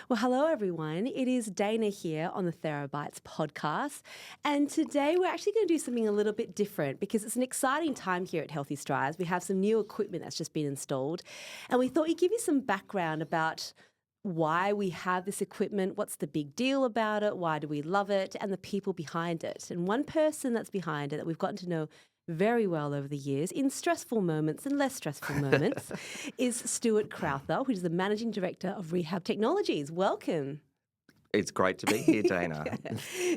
Well, hello everyone. It is Dana here on the Therabytes podcast. And today we're actually going to do something a little bit different because it's an exciting time here at Healthy Strides. We have some new equipment that's just been installed. And we thought we'd give you some background about why we have this equipment, what's the big deal about it, why do we love it, and the people behind it. And one person that's behind it that we've gotten to know very well over the years, in stressful moments and less stressful moments, is Stewart Crowther, who is the Managing Director of Rehab Technologies. Welcome. It's great to be here, Dana.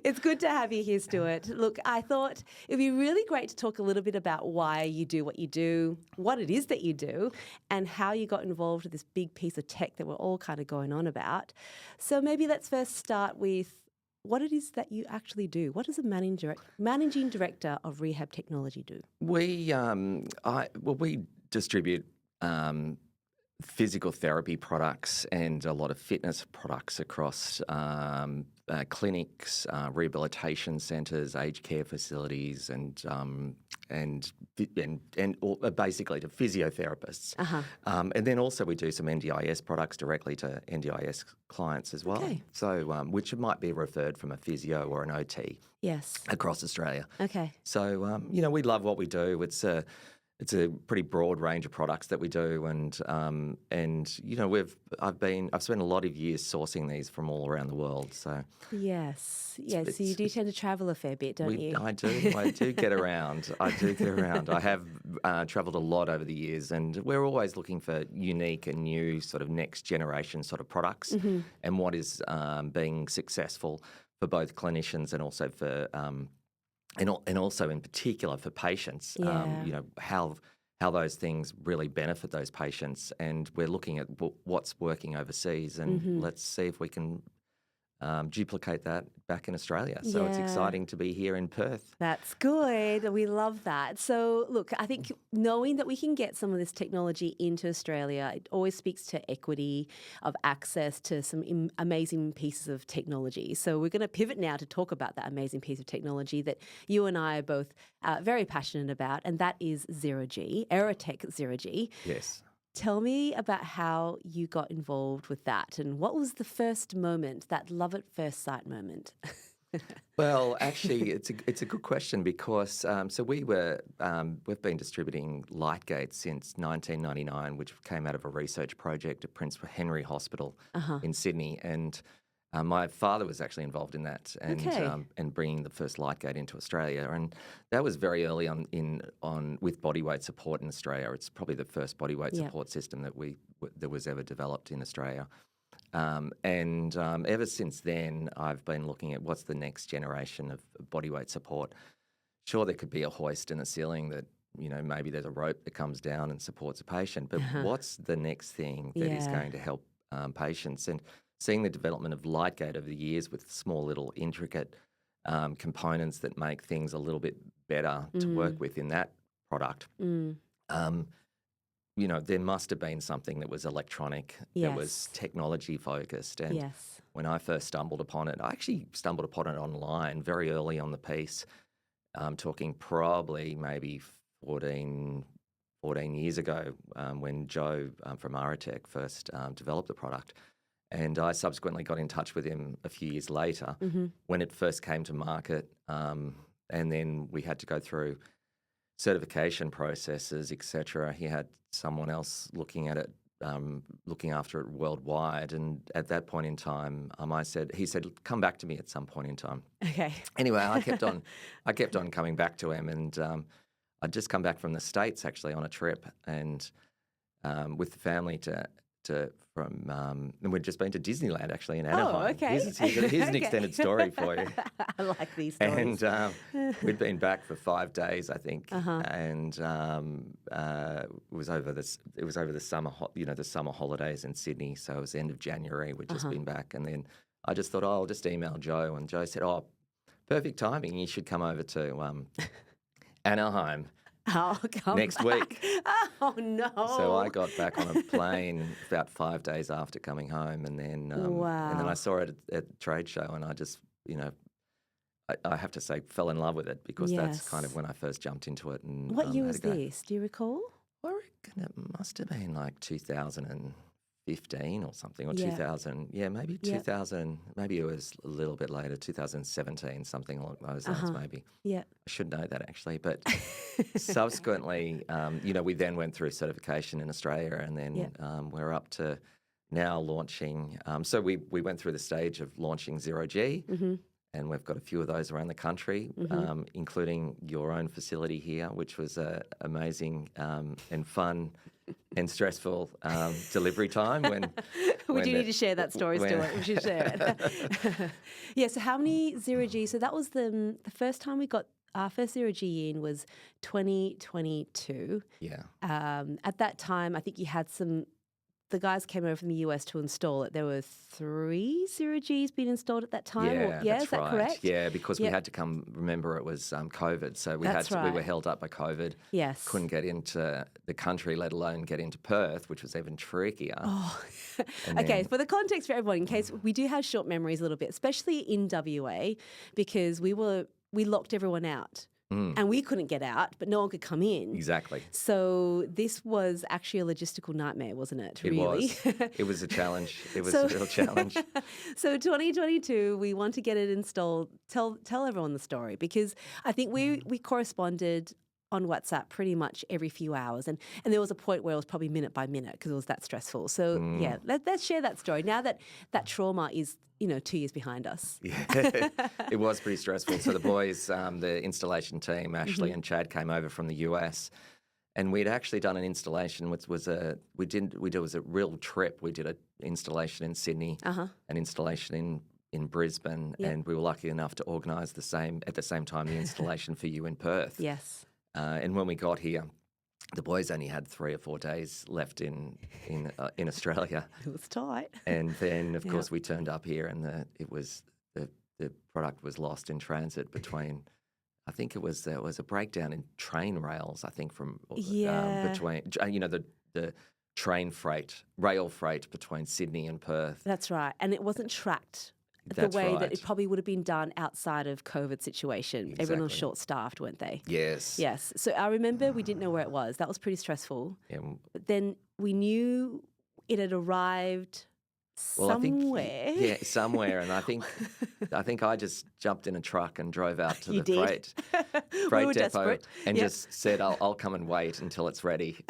It's good to have you here, Stewart. Look, I thought it'd be really great to talk a little bit about why you do what you do, what it is that you do, and how you got involved with this big piece of tech that we're all kind of going on about. So maybe let's first start with what it is that you actually do. What does a managing director of Rehab Technology do? We distribute physical therapy products and a lot of fitness products across clinics, rehabilitation centres, aged care facilities, and basically to physiotherapists. And then also we do some NDIS products directly to NDIS clients as well. Okay. So which might be referred from a physio or an OT. Yes. Across Australia. Okay. So we love what we do. It's a pretty broad range of products that we do, and I've spent a lot of years sourcing these from all around the world. So yes, so you do tend to travel a fair bit, don't you? I do get around. I have travelled a lot over the years, and we're always looking for unique and new sort of next generation sort of products, and what is being successful for both clinicians and also for and also in particular for patients, how those things really benefit those patients. And we're looking at what's working overseas, and let's see if we can duplicate that back in Australia. So it's exciting to be here in Perth. That's good. We love that. So look, I think knowing that we can get some of this technology into Australia, it always speaks to equity of access to some amazing pieces of technology. So we're going to pivot now to talk about that amazing piece of technology that you and I are both very passionate about, and that is ZeroG, Aerotech ZeroG. Yes. Tell me about how you got involved with that, and what was the first moment, that love at first sight moment? Well, actually, it's a good question because we've been distributing light gates since 1999, which came out of a research project at Prince Henry Hospital in Sydney, and my father was actually involved in that and bringing the first light gate into Australia, and that was very early on with bodyweight support in Australia. It's probably the first bodyweight support system that was ever developed in Australia. And ever since then, I've been looking at what's the next generation of bodyweight support. Sure, there could be a hoist in the ceiling that, maybe there's a rope that comes down and supports a patient, but what's the next thing that is going to help patients? And seeing the development of Lightgate over the years with small little intricate components that make things a little bit better to work with in that product, there must have been something that was electronic, that was technology focused. And when I first stumbled upon it, I actually stumbled upon it online very early on the piece, talking probably maybe 14 years ago when Joe from Aerotech first developed the product. And I subsequently got in touch with him a few years later when it first came to market. And then we had to go through certification processes, etc. He had someone else looking at it, looking after it worldwide. And at that point in time, he said, come back to me at some point in time. Okay. Anyway, I kept on coming back to him, and I'd just come back from the States actually on a trip, and with the family and we'd just been to Disneyland actually in Anaheim. Oh, okay. Here's an extended story for you. I like these stories. And we'd been back for 5 days, I think, and it was over the summer, the summer holidays in Sydney. So it was the end of January. We'd just been back, and then I just thought, I'll just email Joe, and Joe said, perfect timing. You should come over to Anaheim. Next week. Oh, no. So I got back on a plane about 5 days after coming home, and then I saw it at the trade show, and I just, I have to say, fell in love with it because that's kind of when I first jumped into it. And what year was this? Do you recall? I reckon it must have been like 2015 2015 or something, or Yeah. 2000. Yeah, maybe 2000. Maybe it was a little bit later, 2017, something along those lines. Maybe. Yeah. I should know that actually, but subsequently, we then went through certification in Australia, and then we're up to now launching. So we went through the stage of launching ZeroG. And we've got a few of those around the country, including your own facility here, which was an amazing and fun and stressful delivery time. We do need to share that story, Stewart. We should share it. Yeah, so how many ZeroG? So that was the first time we got our first ZeroG in was 2022. Yeah. At that time, I think you had the guys came over from the US to install it. There were 3 ZeroGs being installed at that time. That's is that right. correct? Yeah, because we had to come. Remember, it was COVID, so we were held up by COVID. Yes, couldn't get into the country, let alone get into Perth, which was even trickier. Oh, okay. For the context for everyone, in case we do have short memories a little bit, especially in WA, because we locked everyone out. And we couldn't get out, but no one could come in. Exactly. So this was actually a logistical nightmare, wasn't it? It really? was. It was a challenge. It was a real challenge. So 2022, we want to get it installed. Tell everyone the story, because I think we corresponded on WhatsApp pretty much every few hours. And there was a point where it was probably minute by minute because it was that stressful. So, let's share that story. Now that trauma is, 2 years behind us. Yeah, it was pretty stressful. So the boys, the installation team, Ashley and Chad, came over from the US. And we'd actually done an installation, which was a real trip. We did an installation in Sydney, an installation in Brisbane, and we were lucky enough to organise at the same time the installation for you in Perth. Yes. And when we got here, the boys only had 3 or 4 days left in Australia. It was tight. And then, of course, we turned up here, and the product was lost in transit between. I think there was a breakdown in train rails. I think from between the train freight, rail freight between Sydney and Perth. That's right, and it wasn't tracked. That's the way right. that it probably would have been done outside of COVID situation. Exactly. Everyone was short-staffed, weren't they? Yes. Yes. So I remember we didn't know where it was. That was pretty stressful. Yeah. But then we knew it had arrived somewhere. Somewhere. And I think I just jumped in a truck and drove out to the freight we were depot desperate. and just said, I'll come and wait until it's ready.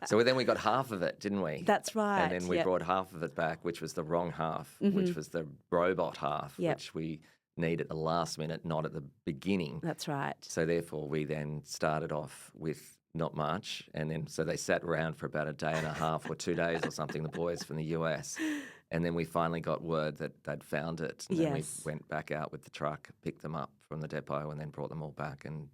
So then we got half of it, didn't we? That's right. And then we brought half of it back, which was the wrong half, which was the robot half, which we need at the last minute, not at the beginning. That's right. So therefore we then started off with not much, and then so they sat around for about a day and a half or 2 days or something, the boys from the US. And then we finally got word that they'd found it. And then we went back out with the truck, picked them up from the depot, and then brought them all back. And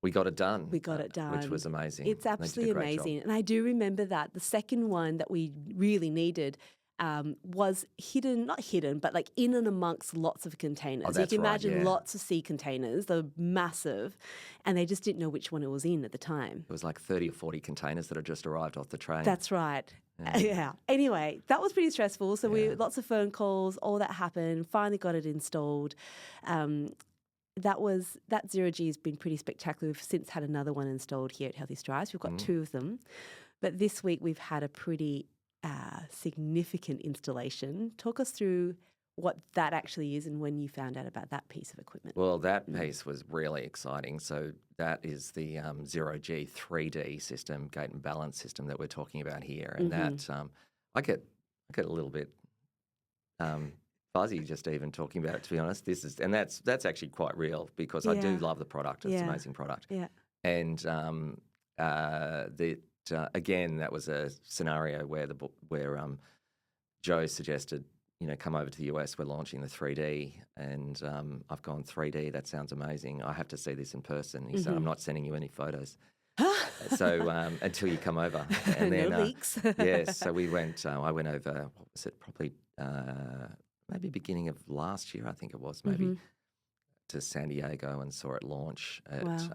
we got it done. We got it done. Which was amazing. It's absolutely amazing. And I do remember that. The second one that we really needed was not hidden, but like in and amongst lots of containers. Oh, you can imagine lots of sea containers. They're massive, and they just didn't know which one it was in at the time. It was like 30 or 40 containers that had just arrived off the train. That's right. Yeah. Anyway, that was pretty stressful. So we lots of phone calls, all that happened. Finally got it installed. That ZeroG has been pretty spectacular. We've since had another one installed here at Healthy Strides. We've got 2 of them, but this week we've had a pretty significant installation. Talk us through what that actually is and when you found out about that piece of equipment. Well, that piece was really exciting. So that is the ZeroG3D system, gate and balance system that we're talking about here, and that I get a little bit fuzzy just even talking about it, to be honest. That's actually quite real because I do love the product. It's an amazing product. Yeah. And again, that was a scenario where Joe suggested, come over to the US. We're launching the 3D, and I've gone 3D. That sounds amazing. I have to see this in person. He said, I'm not sending you any photos. So until you come over, and then no leaks. Yes. So we went. I went over. What was it? Probably maybe beginning of last year. I think it was maybe to San Diego and saw it launch at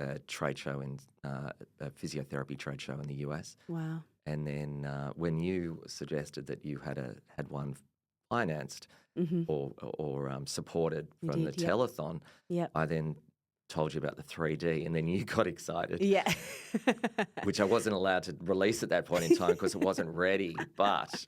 a trade show a physiotherapy trade show in the US. Wow. And then when you suggested that you had one financed or supported from the telethon, I then told you about the 3D, and then you got excited, Yeah. which I wasn't allowed to release at that point in time because it wasn't ready. But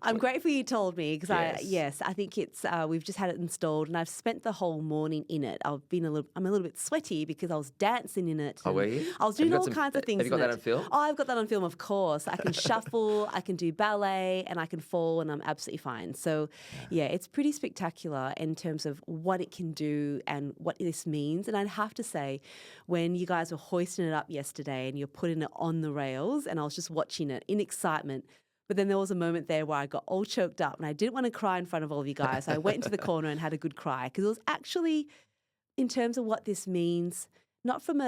I'm grateful you told me because yes. I think it's we've just had it installed and I've spent the whole morning in it. I'm a little bit sweaty because I was dancing in it. Oh, And were you? I was doing all kinds of things. Have you got in that it. on film? Oh, I've got that on film, of course. I can shuffle, I can do ballet, and I can fall, and I'm absolutely fine. So, yeah, it's pretty spectacular in terms of what it can do and what this means. And I'd have to say, when you guys were hoisting it up yesterday and you're putting it on the rails, and I was just watching it in excitement. But then there was a moment there where I got all choked up and I didn't want to cry in front of all of you guys. So I went into the corner and had a good cry because it was actually, in terms of what this means, not from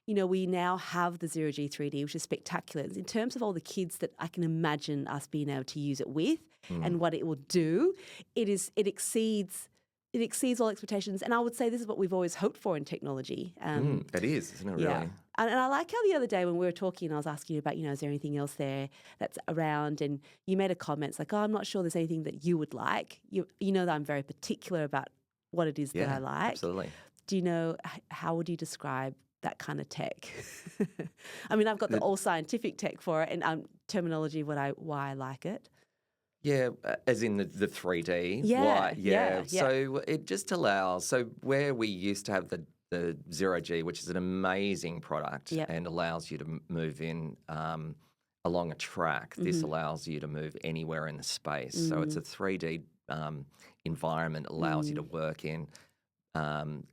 we now have the ZeroG3D, which is spectacular. It's in terms of all the kids that I can imagine us being able to use it with and what it will do, it exceeds all expectations. And I would say this is what we've always hoped for in technology. It is, isn't it, really? Yeah. And I like how the other day when we were talking, I was asking you about, is there anything else there that's around? And you made a comment, it's like, oh, I'm not sure there's anything that you would like. You know that I'm very particular about what it is that I like. Absolutely. Do you know, how would you describe that kind of tech? I mean, I've got the all scientific tech for it and terminology of why I like it. Yeah, as in the 3D. Yeah, Why? yeah. So it just allows, so where we used to have the ZeroG, which is an amazing product and allows you to move in along a track, this allows you to move anywhere in the space. So it's a 3D environment, allows you to work in.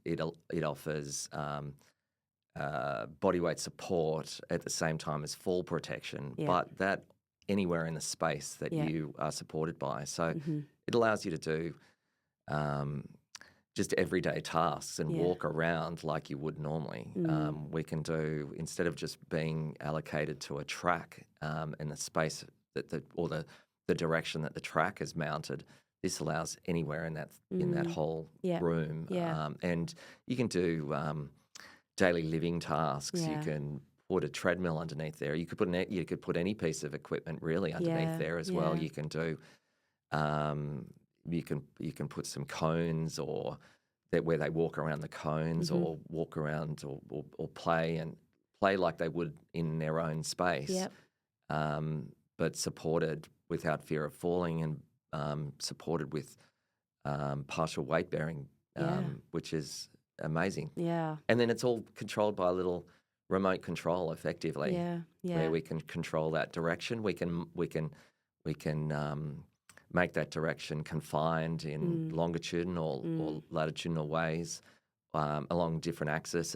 It offers bodyweight support at the same time as fall protection, but that anywhere in the space that you are supported by. So it allows you to do just everyday tasks and walk around like you would normally. We can do, instead of just being allocated to a track in the space that the direction that the track is mounted, this allows anywhere in that whole room. And you can do daily living tasks. You can put a treadmill underneath there. You could put any piece of equipment really underneath there as well. You can do you can put some cones or where they walk around the cones or walk around or play like they would in their own space, but supported without fear of falling and supported with partial weight bearing, which is amazing. Yeah. And then it's all controlled by a little remote control effectively, where we can control that direction. We can make that direction confined in longitudinal or latitudinal ways along different axes.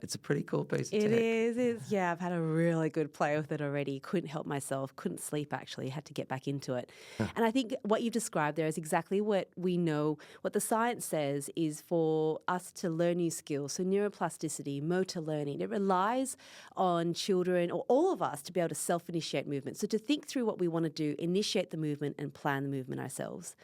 It's a pretty cool piece of tech. It is. Yeah, I've had a really good play with it already. Couldn't help myself. Couldn't sleep, actually. Had to get back into it. And I think what you've described there is exactly what we know. What the science says is for us to learn new skills. So neuroplasticity, motor learning, it relies on children or all of us to be able to self-initiate movement. So to think through what we want to do, initiate the movement and plan the movement ourselves.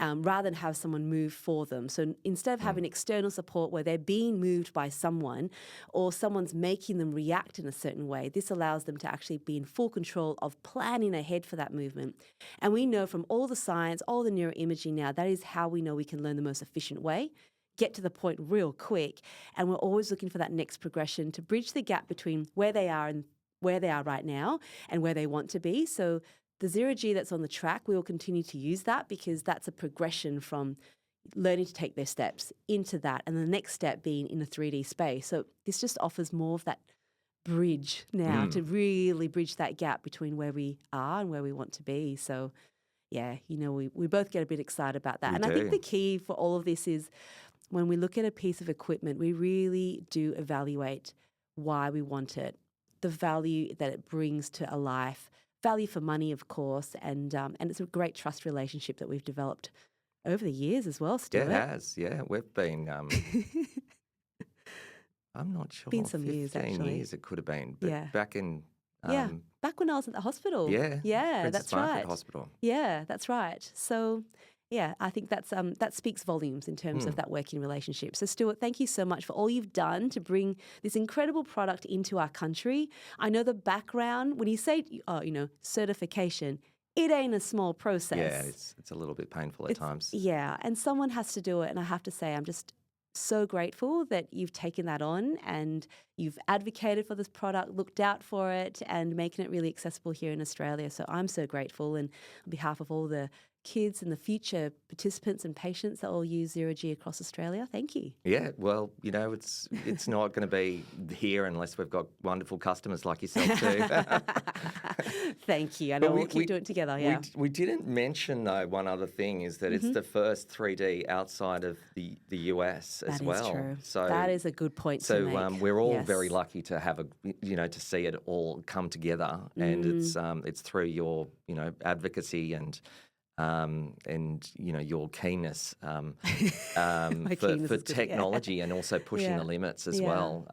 Rather than have someone move for them. So instead of having external support where they're being moved by someone or someone's making them react in a certain way, this allows them to actually be in full control of planning ahead for that movement. And we know from all the science, all the neuroimaging now, that is how we know we can learn the most efficient way, get to the point real quick. And we're always looking for that next progression to bridge the gap between where they are and where they are right now and where they want to be. So the ZeroG that's on the track, we will continue to use that because that's a progression from learning to take their steps into that and the next step being in a 3D space. So this just offers more of that bridge now to really bridge that gap between where we are and where we want to be. So, yeah, we both get a bit excited about that. I think the key for all of this is when we look at a piece of equipment, we really do evaluate why we want it, the value that it brings to a life, value for money, of course, and it's a great trust relationship that we've developed over the years as well, Stewart. Yeah, it has. Yeah, we've been, I'm not sure. Been some years, actually. 15 years it could have been, but back in... back when I was at the hospital. Yeah, that's right. Hospital. Yeah, that's right. So... yeah, I think that speaks volumes in terms of that working relationship. So, Stewart, thank you so much for all you've done to bring this incredible product into our country. I know the background, when you say, certification, it ain't a small process. Yeah, it's a little bit painful at times. Yeah, and someone has to do it. And I have to say, I'm just so grateful that you've taken that on and you've advocated for this product, looked out for it, and making it really accessible here in Australia. So I'm so grateful. And on behalf of all the kids and the future participants and patients that will use ZeroG across Australia, thank you. Yeah, well, it's not going to be here unless we've got wonderful customers like yourself too. Thank you. I know we'll keep doing it together, yeah. We didn't mention, though, one other thing is that it's the first 3D outside of the US as well. That is true. So that is a good point to make. So we're all very lucky to have to see it all come together, and it's through your advocacy and your keenness for technology and also pushing the limits as well.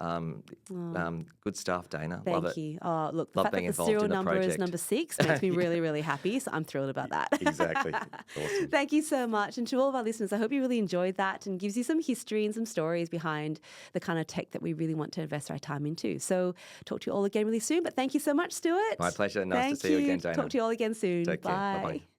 Good stuff, Dana. Thank Love it. you. Oh, look, the Love fact being that the involved serial in the number is project. number 6 makes me really, really happy. So I'm thrilled about that. Exactly. Awesome. Thank you so much. And to all of our listeners, I hope you really enjoyed that and gives you some history and some stories behind the kind of tech that we really want to invest our time into. So talk to you all again really soon. But thank you so much, Stewart. My pleasure. Nice to see you again, Dana. Talk to you all again soon. Take care. Bye. Bye-bye.